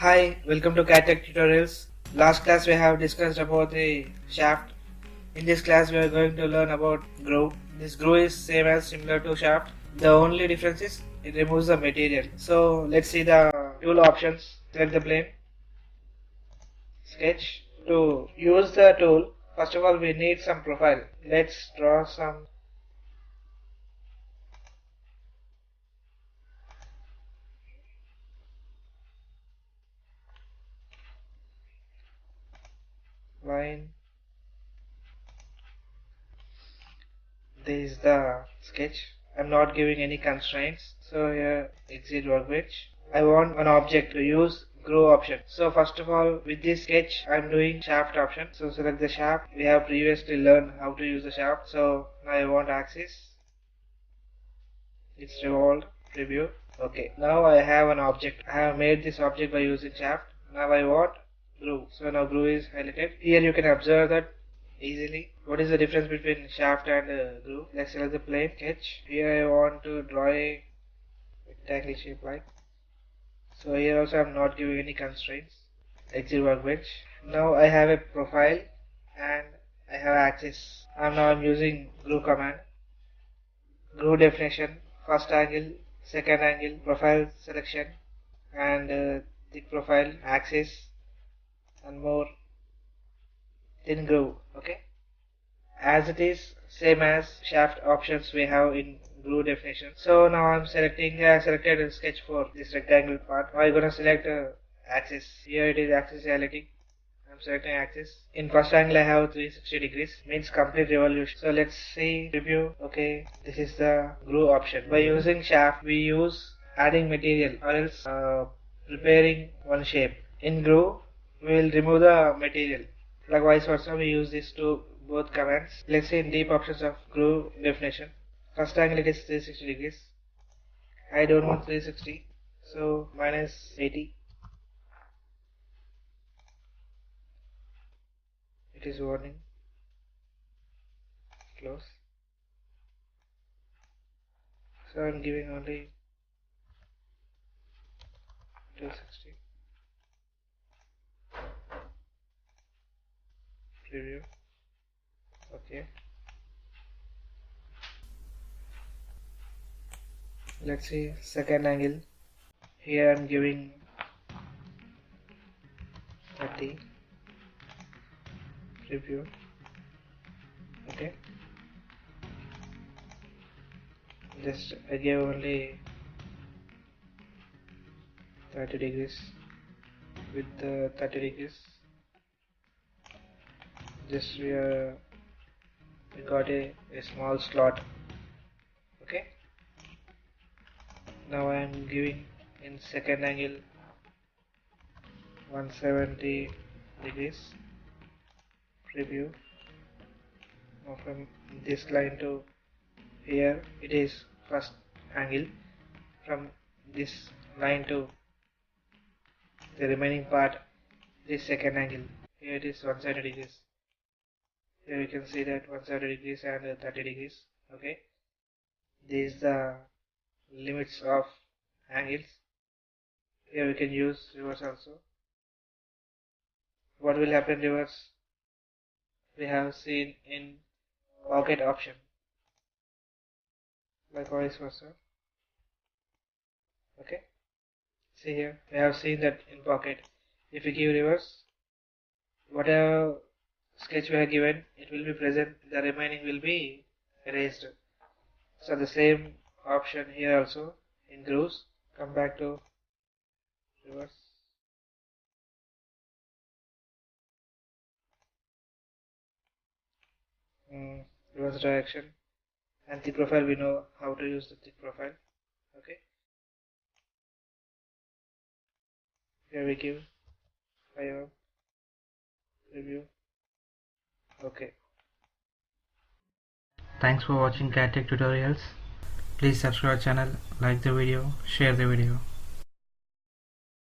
Hi, welcome to CATIA tutorials. Last class we have discussed about the shaft. In this class we are going to learn about groove. This groove is same as similar to shaft. The only difference is it removes the material. So let's see the tool options. Select the plane, sketch. To use the tool, first of all we need some profile. Let's draw some line. This is the sketch. I'm not giving any constraints. So here exit workbench. I want an object to use groove option. So first of all, with this sketch I'm doing shaft option. So select the shaft. We have previously learned how to use the shaft. So now I want axis. It's revolved. Preview. Okay. Now I have an object. I have made this object by using shaft. Now I want groove. So now groove is highlighted. Here you can observe that easily. What is the difference between shaft and groove? Let's select the plane, sketch. Here I want to draw a rectangle shape like. So here also I'm not giving any constraints. Exit workbench. Now I have a profile and I have axis. And now I'm using groove command. Groove definition, first angle, second angle, profile selection, and thick profile, axis, and more thin groove. Okay. As it is same as shaft options we have in groove definition. So now I'm selected a sketch for this rectangle part. Now I'm gonna select axis. Here it is axis highlighting. I'm selecting axis. In first angle I have 360 degrees, means complete revolution. So let's see review. Okay, this is the groove option. By using shaft we use adding material or else preparing one shape. In groove we will remove the material. Like vice versa, we use these two both commands. Let's see in deep options of groove definition. First angle it is 360 degrees. I don't want 360, so minus 80. It is warning. Close. So I'm giving only 260. Preview. Okay. Let's see second angle. Here I'm giving 30. Preview. Okay. Just I gave only 30 degrees with 30 degrees. Just we got a small slot. Okay. Now I am giving in second angle 170 degrees. Preview. Now from this line to here it is first angle. From this line to the remaining part this second angle. Here it is 170 degrees. Here you can see that 170 degrees and 30 degrees. Okay. These are the limits of angles. Here we can use reverse also. What will happen reverse? We have seen in pocket option. Like vice versa. Okay. See here, we have seen that in pocket. If we give reverse, whatever sketch we have given, it will be present, the remaining will be erased. So the same option here also in grooves. Come back to reverse. Reverse direction. And thick profile, we know how to use the thick profile. Okay. Here we give fire review. Okay. Thanks for watching CATIA tutorials. Please subscribe our channel, like the video, share the video.